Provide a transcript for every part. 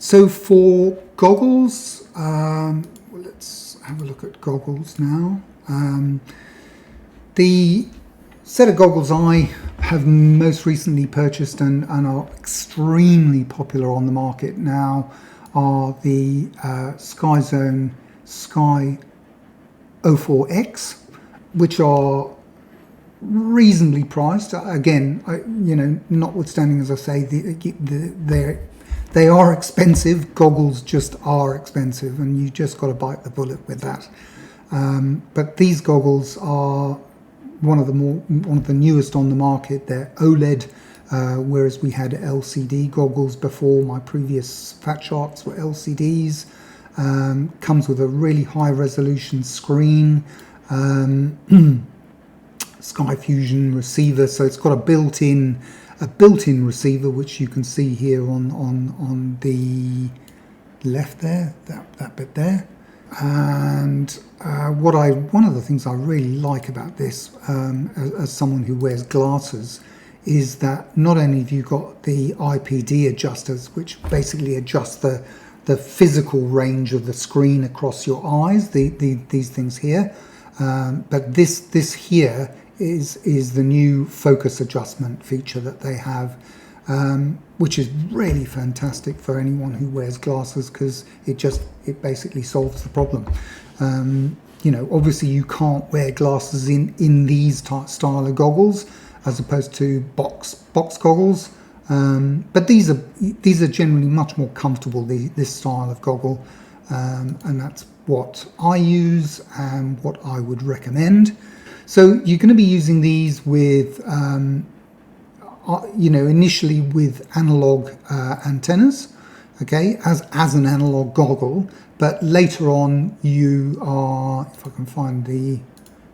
So for goggles, let's have a look at goggles now. The set of goggles I have most recently purchased and are extremely popular on the market now are the SkyZone Sky 04X, which are reasonably priced. Again, notwithstanding, as I say, they are expensive. Goggles just are expensive, and you just got to bite the bullet with that. But these goggles are one of the newest on the market. They're OLED, whereas we had LCD goggles before. My previous Fat Sharks were LCDs. Comes with a really high resolution screen, Sky Fusion receiver, so it's got a built-in receiver, which you can see here on the left there, that bit there. And one of the things I really like about this, as someone who wears glasses, is that not only have you got the IPD adjusters, which basically adjust the physical range of the screen across your eyes, these things here, but this here is the new focus adjustment feature that they have, which is really fantastic for anyone who wears glasses, because it basically solves the problem. Obviously you can't wear glasses in these style of goggles as opposed to box goggles. But these are generally much more comfortable, this style of goggle, and that's what I use and what I would recommend. So you're going to be using these with, initially with analog antennas, okay, as an analog goggle, but later on you are, if I can find the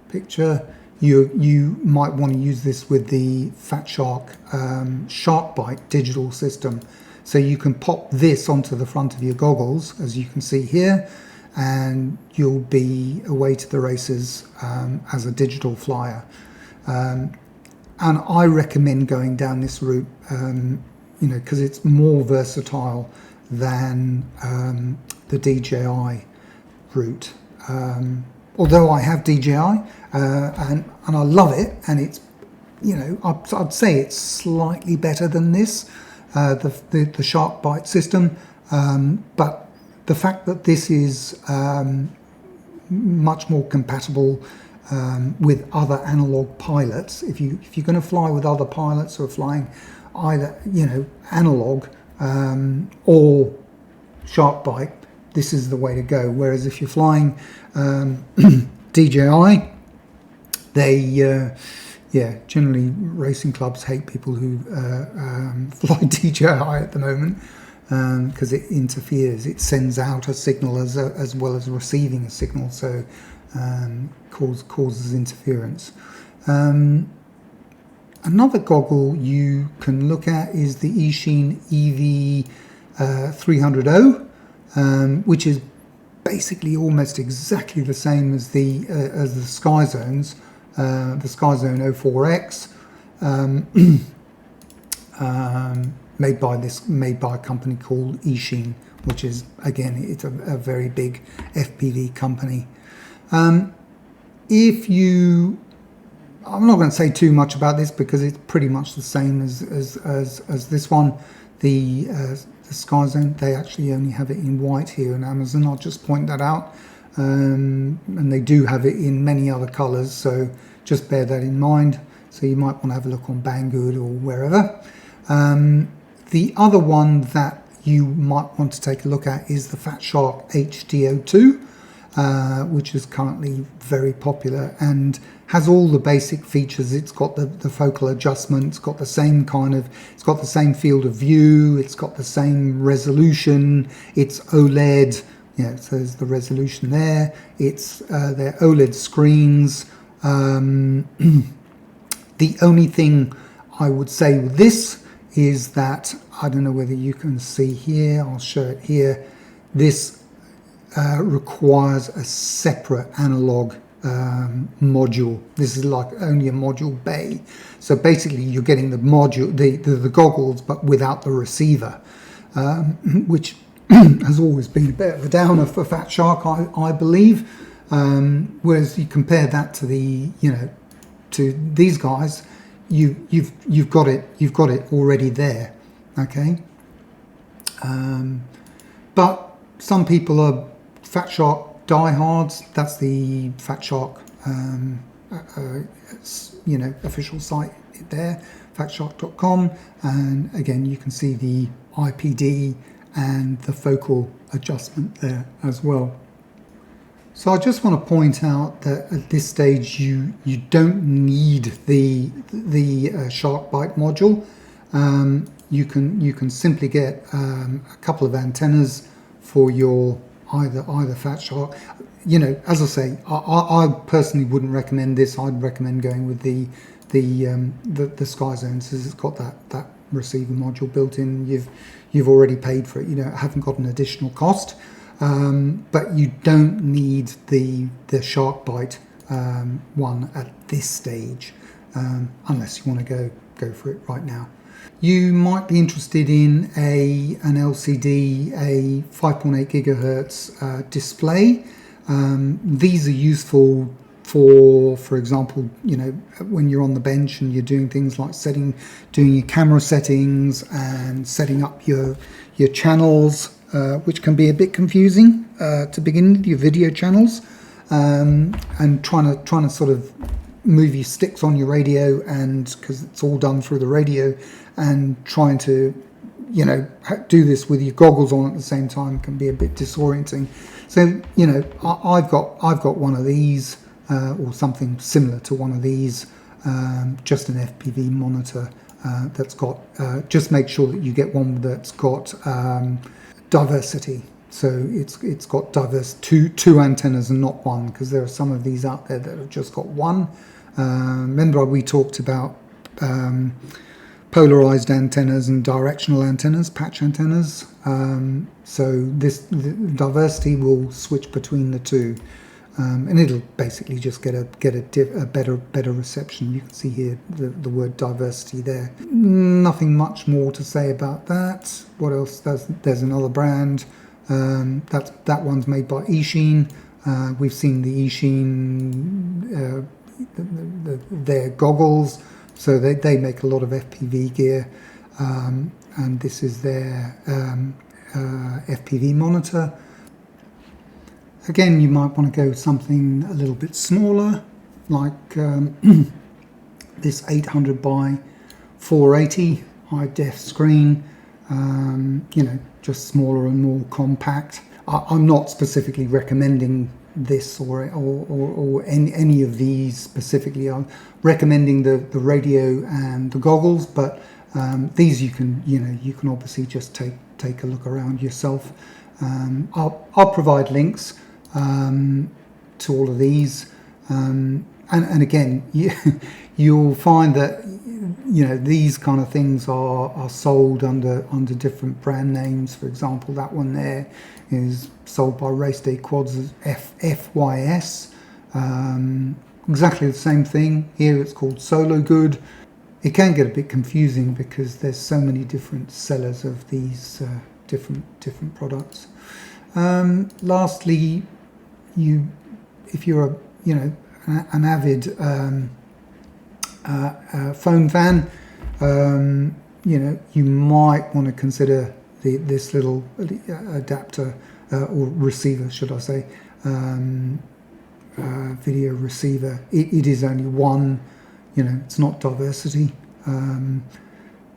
picture, you might want to use this with the Fat Shark SharkBite digital system. So you can pop this onto the front of your goggles, as you can see here, and you'll be away to the races as a digital flyer. And I recommend going down this route, because it's more versatile than the DJI route. Although I have DJI and I love it, and it's, I'd say it's slightly better than this, the SharkBite system, but the fact that this is much more compatible with other analog pilots. If you're going to fly with other pilots who are flying either analog or SharkBite, this is the way to go. Whereas if you're flying DJI, they generally racing clubs hate people who fly DJI at the moment, because it interferes. It sends out a signal as well as receiving a signal, so causes interference. Another goggle you can look at is the Eachine EV300O, which is basically almost exactly the same as the SkyZones, the SkyZone 04X, made by a company called Eachine, which is, again, it's a very big FPV company. I'm not going to say too much about this because it's pretty much the same as this one. The SkyZone, they actually only have it in white here in Amazon. I'll just point that out, and they do have it in many other colors, so just bear that in mind. So you might want to have a look on Banggood or wherever. The other one that you might want to take a look at is the Fat Shark HDO2, which is currently very popular and has all the basic features. It's got the focal adjustment, it's got the same field of view, it's got the same resolution, it's OLED, so there's the resolution there, it's their OLED screens. The only thing I would say with this is that, I don't know whether you can see here, I'll show it here, this requires a separate analog module. This is like only a module bay. So basically you're getting the module, the goggles, but without the receiver, which has always been a bit of a downer for Fat Shark, I believe. Whereas you compare that to to these guys, you've got it already there. Okay. But some people are Fat Shark diehards. That's the Fat Shark official site there, fatshark.com, and again you can see the IPD and the focal adjustment there as well. So I just want to point out that at this stage you don't need the Shark Bite module. You can simply get a couple of antennas for your either Fat Shark. As I say, I personally wouldn't recommend this. I'd recommend going with the Sky Zone, since it's got that receiver module built in. You've already paid for it. Haven't got an additional cost. But you don't need the Shark Bite one at this stage, unless you want to go for it right now. You might be interested in an LCD, a 5.8 gigahertz display. These are useful for example, when you're on the bench and you're doing things like doing your camera settings and setting up your channels, which can be a bit confusing to begin with, your video channels, and trying to sort of move your sticks on your radio, and because it's all done through the radio, and trying to do this with your goggles on at the same time can be a bit disorienting. So I've got one of these, or something similar to one of these, just an FPV monitor that's got, just make sure that you get one that's got diversity. So it's got two antennas and not one, because there are some of these out there that have just got one. Remember we talked about polarized antennas and directional antennas, patch antennas. So the diversity will switch between the two, and it'll basically just get a better reception. You can see here the word diversity there. Nothing much more to say about that. What else? There's another brand. That one's made by Eachine. We've seen the Eachine their goggles, so they make a lot of FPV gear, and this is their FPV monitor. Again, you might want to go something a little bit smaller, like this 800 by 480 high def screen. Just smaller and more compact. I'm not specifically recommending this or any of these specifically. I'm recommending the radio and the goggles, but these you can obviously just take a look around yourself. I'll provide links to all of these, and again, you'll find that these kind of things are sold under different brand names. For example, that one there is sold by Race Day Quads as FYS. Exactly the same thing here. It's called Solo Good. It can get a bit confusing because there's so many different sellers of these different products. Lastly, if you're an avid phone fan, you might want to consider this little adapter or receiver, should I say, video receiver. It is only one, it's not diversity,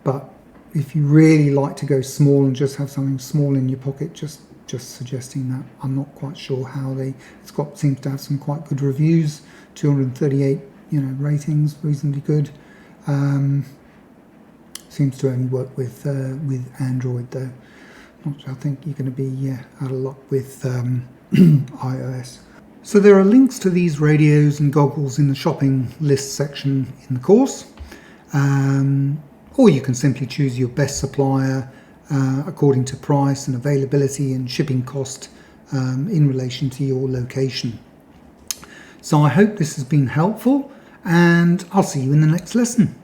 but if you really like to go small and just have something small in your pocket, just suggesting that. I'm not quite sure how seems to have some quite good reviews, 238 ratings, reasonably good. Seems to only work with Android though. I think you're going to be out of luck with iOS. So there are links to these radios and goggles in the shopping list section in the course, or you can simply choose your best supplier according to price and availability and shipping cost in relation to your location. So I hope this has been helpful, and I'll see you in the next lesson.